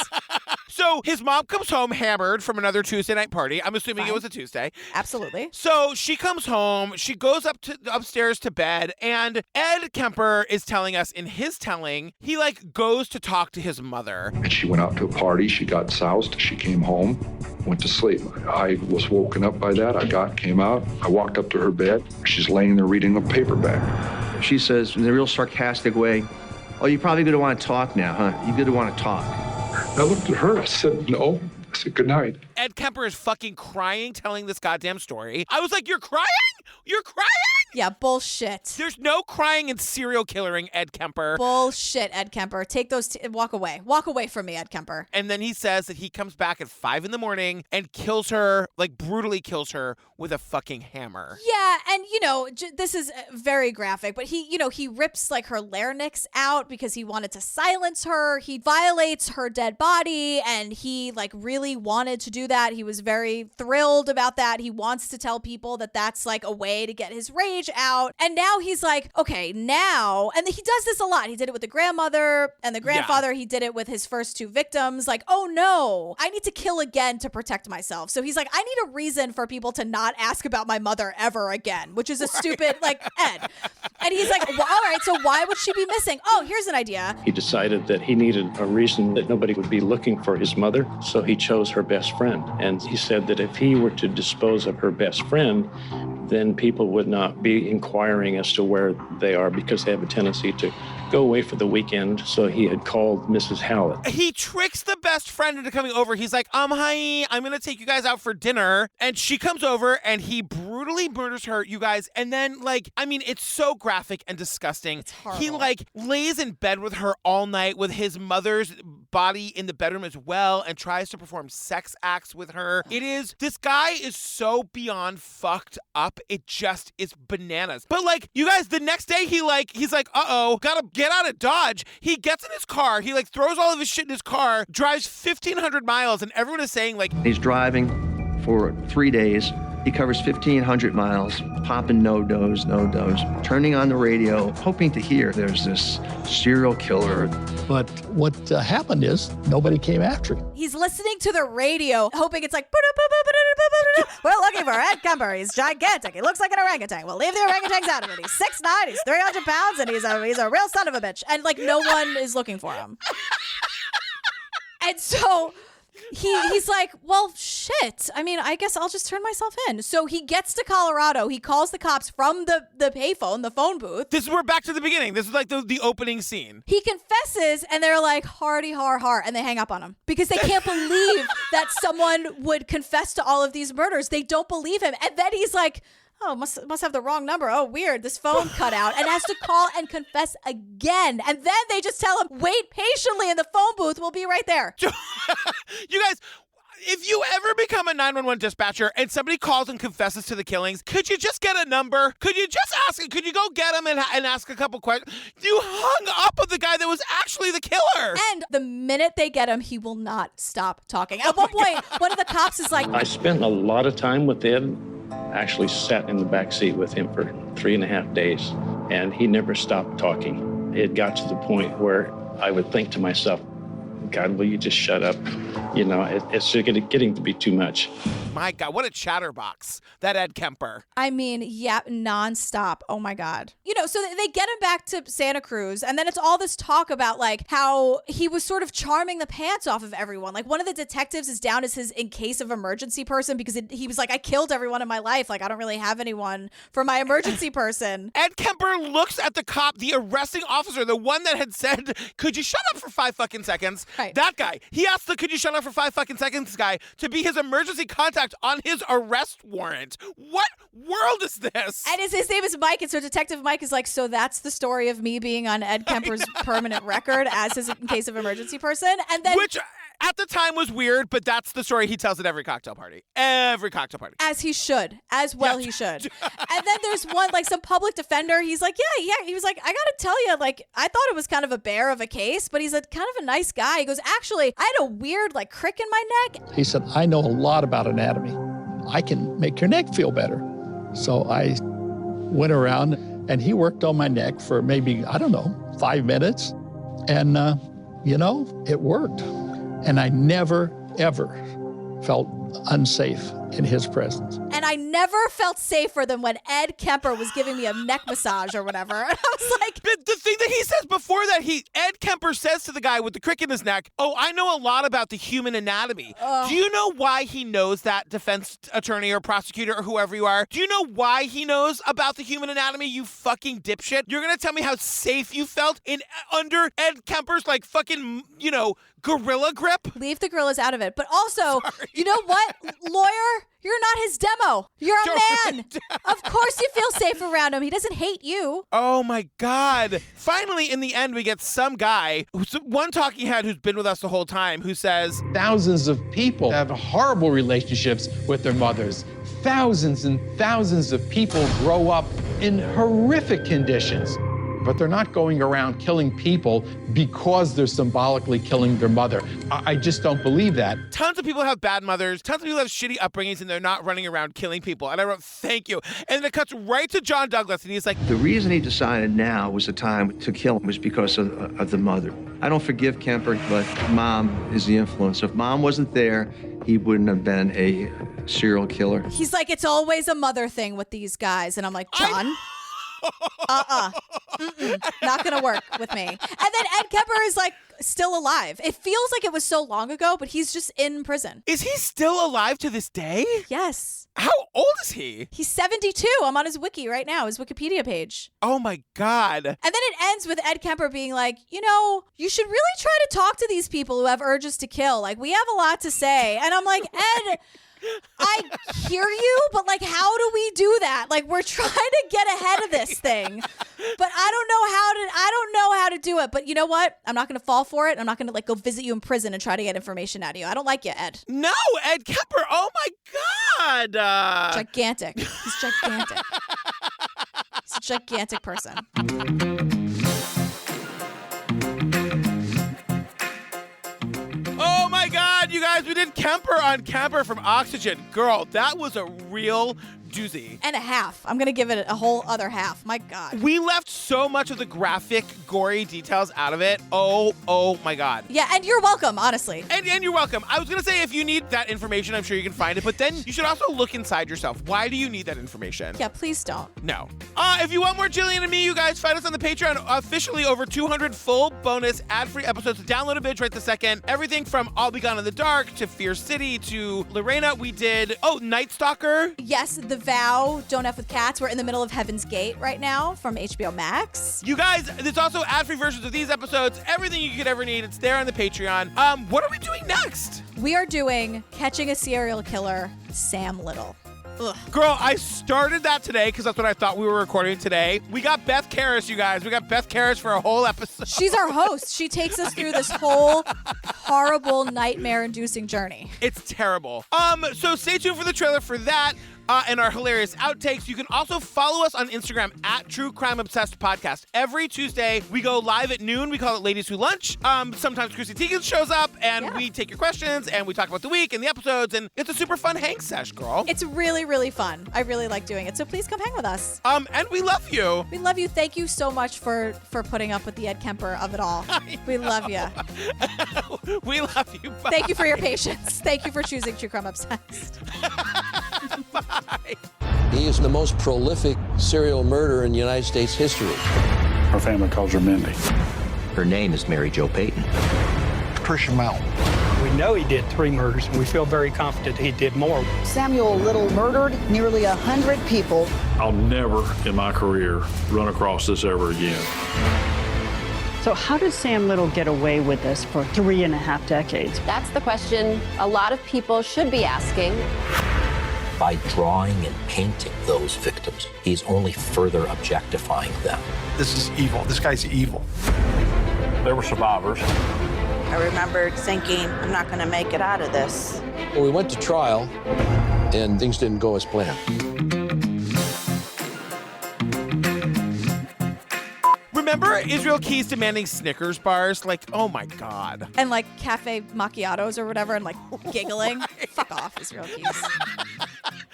So his mom comes home hammered from another Tuesday night party. I'm assuming it was a Tuesday. Absolutely. So she comes home. She goes upstairs to bed, and Ed Kemper is telling us in his telling, he like goes to talk to his mother. And she went out to a party. She got soused. She came home, went to sleep. I was woken up by that. I came out. I walked up to her bed. She's laying there reading a paperback. She says in a real sarcastic way, oh, you're probably going to want to talk now, huh? You're going to want to talk. I looked at her. I said, no. I said, good night. Ed Kemper is fucking crying, telling this goddamn story. I was like, you're crying? You're crying? Yeah, bullshit. There's no crying and serial killering, Ed Kemper. Bullshit, Ed Kemper. Take those, walk away. Walk away from me, Ed Kemper. And then he says that he comes back at 5 a.m. and kills her, like brutally kills her with a fucking hammer. Yeah, and this is very graphic, but he rips like her larynx out because he wanted to silence her. He violates her dead body, and he like really wanted to do that. He was very thrilled about that. He wants to tell people that that's like a way to get his rage out. And now he's like, okay, now, and he does this a lot. He did it with the grandmother and the grandfather. Yeah. He did it with his first 2 victims. Like, oh no, I need to kill again to protect myself. So he's like, I need a reason for people to not ask about my mother ever again, which is a stupid, like, Ed. And he's like, well, all right, so why would she be missing? Oh, here's an idea. He decided that he needed a reason that nobody would be looking for his mother, so he chose her best friend. And he said that if he were to dispose of her best friend, then people would not be inquiring as to where they are because they have a tendency to go away for the weekend. So he had called Mrs. Hallett. He tricks the best friend into coming over. He's like, hi, I'm going to take you guys out for dinner. And she comes over and he brutally murders her, you guys. And then it's so graphic and disgusting. It's horrible. He lays in bed with her all night with his mother's body in the bedroom as well and tries to perform sex acts with her. This guy is so beyond fucked up. It just is bananas. But you guys, the next day he's like, uh-oh, gotta get out of Dodge. He gets in his car. He throws all of his shit in his car, drives 1,500 miles, and everyone is saying he's driving for 3 days. He covers 1,500 miles, popping no-dos, turning on the radio, hoping to hear there's this serial killer. But what happened is nobody came after him. He's listening to the radio, hoping it's like, we're looking for Ed Kemper. He's gigantic. He looks like an orangutan. We'll leave the orangutans out of it. He's 6'9", he's 300 pounds, and he's a real son of a bitch. And no one is looking for him. And so he's like, well, shit. I mean, I guess I'll just turn myself in. So he gets to Colorado. He calls the cops from the payphone, the phone booth. We're back to the beginning. This is the opening scene. He confesses, and they're like, hardy har, and they hang up on him because they can't believe that someone would confess to all of these murders. They don't believe him. And then he's like, oh, must have the wrong number. Oh, weird. This phone cut out, and has to call and confess again. And then they just tell him, wait patiently in the phone booth. We'll be right there. You guys, if you ever become a 911 dispatcher and somebody calls and confesses to the killings, could you just get a number? Could you just ask it? Could you go get him and ask a couple questions? You hung up on the guy that was actually the killer. And the minute they get him, he will not stop talking. At one point, one of the cops is like, I spent a lot of time with Ed. Actually sat in the back seat with him for 3.5 days, and he never stopped talking. It got to the point where I would think to myself, God, will you just shut up? You know, it's getting to be too much. My God, what a chatterbox, that Ed Kemper. I mean, yeah, nonstop. Oh my God. You know, so they get him back to Santa Cruz, and then it's all this talk about like how he was sort of charming the pants off of everyone. Like one of the detectives is down as his in case of emergency person because he was like, I killed everyone in my life. Like I don't really have anyone for my emergency person. Ed Kemper looks at the cop, the arresting officer, the one that had said, could you shut up for 5 fucking seconds? Right. That guy. He asked the could you shut up for 5 fucking seconds guy to be his emergency contact on his arrest warrant. What world is this? And his name is Mike, and so Detective Mike is like, so that's the story of me being on Ed Kemper's permanent record as his in case of emergency person. And then Which at the time was weird, but that's the story he tells at every cocktail party. Every cocktail party. As he should. As well he should. And then there's one, like some public defender. He's like, yeah. He was like, I gotta tell you, like, I thought it was kind of a bear of a case, but he's a kind of a nice guy. He goes, actually, I had a weird, like, crick in my neck. He said, I know a lot about anatomy. I can make your neck feel better. So I went around and he worked on my neck for maybe, 5 minutes. And, it worked. And I never, ever felt unsafe in his presence. And I never felt safer than when Ed Kemper was giving me a neck massage or whatever. And I was like... The thing that he says before that, Ed Kemper says to the guy with the crick in his neck, oh, I know a lot about the human anatomy. Do you know why he knows that, defense attorney or prosecutor or whoever you are? Do you know why he knows about the human anatomy, you fucking dipshit? You're going to tell me how safe you felt under Ed Kemper's, like, fucking, gorilla grip? Leave the gorillas out of it. But also, you know what, lawyer? You're not his demo. You're a man. Of course you feel safe around him. He doesn't hate you. Oh, my God. Finally, in the end, we get some guy, one talking head who's been with us the whole time, who says, thousands of people have horrible relationships with their mothers. Thousands and thousands of people grow up in horrific conditions. But they're not going around killing people because they're symbolically killing their mother. I just don't believe that. Tons of people have bad mothers. Tons of people have shitty upbringings, and they're not running around killing people. And I wrote, thank you. And then it cuts right to John Douglas, and he's like, the reason he decided now was the time to kill him was because of the mother. I don't forgive Kemper, but Mom is the influence. If Mom wasn't there, he wouldn't have been a serial killer. He's like, it's always a mother thing with these guys. And I'm like, John... not gonna work with me. And then Ed Kemper is like still alive. It feels like it was so long ago, but he's just in prison. Is he still alive to this day? Yes. How old is he? He's 72. I'm on his wiki right now, his Wikipedia page. Oh my God. And then it ends with Ed Kemper being like, you should really try to talk to these people who have urges to kill. Like, we have a lot to say. And I'm like, Ed, I hear you, but like, how do we do that? Like, we're trying to get ahead of this thing, but I don't know how to do it. But you know what? I'm not going to fall for it. I'm not going to like go visit you in prison and try to get information out of you. I don't like you, Ed. No, Ed Kemper. Oh my God. Gigantic. He's gigantic. He's a gigantic person. Oh my God, you guys, we did Kemper on Kemper from Oxygen. Girl, that was a real doozy. And a half. I'm going to give it a whole other half. My God. We left so much of the graphic, gory details out of it. Oh my God. Yeah, and you're welcome, honestly. And you're welcome. I was going to say, if you need that information, I'm sure you can find it, but then you should also look inside yourself. Why do you need that information? Yeah, please don't. No. If you want more Jillian and me, you guys find us on the Patreon. Officially over 200 full bonus ad-free episodes. Download a binge right this second. Everything from I'll Be Gone in the Dark to Fierce City to Lorena. We did, Night Stalker. Yes, The Vow, Don't F with Cats. We're in the middle of Heaven's Gate right now from HBO Max. You guys, there's also ad-free versions of these episodes. Everything you could ever need. It's there on the Patreon. What are we doing next? We are doing Catching a Serial Killer, Sam Little. Ugh. Girl, I started that today because that's what I thought we were recording today. We got Beth Karras, you guys. We got Beth Karras for a whole episode. She's our host. She takes us through this whole horrible, nightmare-inducing journey. It's terrible. So stay tuned for the trailer for that. And our hilarious outtakes. You can also follow us on Instagram at True Crime Obsessed Podcast. Every Tuesday, we go live at noon. We call it Ladies Who Lunch. Sometimes Chrissy Teigen shows up, and we take your questions, and we talk about the week and the episodes, and it's a super fun hang sesh, girl. It's really, really fun. I really like doing it, so please come hang with us. And we love you. We love you. Thank you so much for putting up with the Ed Kemper of it all. We love you. We love you. Bye. Thank you for your patience. Thank you for choosing True Crime Obsessed. Bye. He is the most prolific serial murderer in United States history. Her family calls her Mindy. Her name is Mary Jo Payton. Christian Mountain. We know he did 3 murders, and we feel very confident he did more. Samuel Little murdered nearly 100 people. I'll never in my career run across this ever again. So how did Sam Little get away with this for 3.5 decades? That's the question a lot of people should be asking. By drawing and painting those victims, he's only further objectifying them. This is evil. This guy's evil. There were survivors. I remembered thinking, I'm not going to make it out of this. Well, we went to trial, and things didn't go as planned. Remember Israel Keys demanding Snickers bars? Like, oh my God. And like cafe macchiatos or whatever, and like giggling. Fuck off, Israel Keys.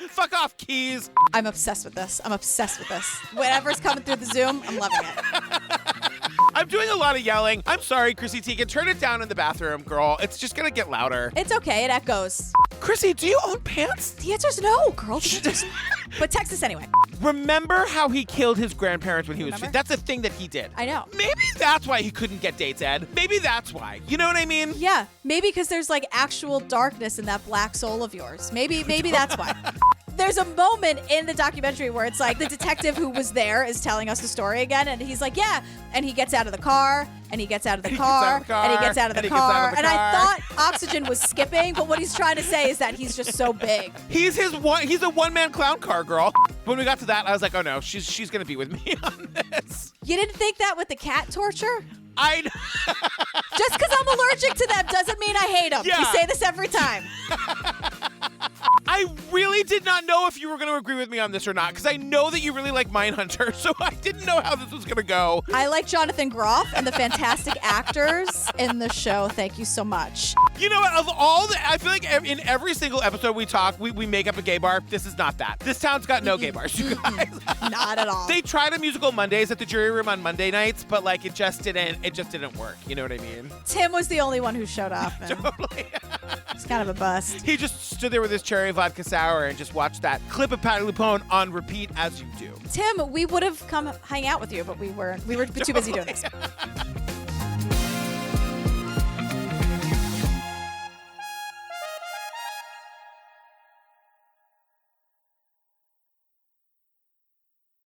Fuck off, Keys. I'm obsessed with this. I'm obsessed with this. Whatever's coming through the Zoom, I'm loving it. I'm doing a lot of yelling. I'm sorry, Chrissy Teigen. Turn it down in the bathroom, girl. It's just gonna get louder. It's okay. It echoes. Chrissy, do you own pants? The answer's no, girl. But text us anyway. Remember how he killed his grandparents when he was... That's a thing that he did. I know. Maybe that's why he couldn't get dates, Ed. Maybe that's why. You know what I mean? Yeah. Maybe because there's like actual darkness in that black soul of yours. Maybe that's why. There's a moment in the documentary where it's like the detective who was there is telling us the story again, and he's like, yeah, and he gets out of the car, and he gets out of the car, and he gets out of the car, and I thought Oxygen was skipping, but what he's trying to say is that he's just so big. He's a one-man clown car, girl. When we got to that, I was like, oh no, she's gonna be with me on this. You didn't think that with the cat torture? Just because I'm allergic to them doesn't mean I hate them. Yeah. You say this every time. I really did not know if you were going to agree with me on this or not, because I know that you really like Mindhunter, so I didn't know how this was going to go. I like Jonathan Groff and the fantastic actors in the show. Thank you so much. You know what? I feel like in every single episode we talk, we make up a gay bar. This is not that. This town's got no gay bars, you guys. Not at all. They tried a musical Mondays at the jury room on Monday nights, but like it just didn't work. You know what I mean? Tim was the only one who showed up. Totally. It's kind of a bust. He just stood there with his cherry vodka sour and just watched that clip of Patti LuPone on repeat as you do. Tim, we would have come hang out with you, but we were too busy doing this.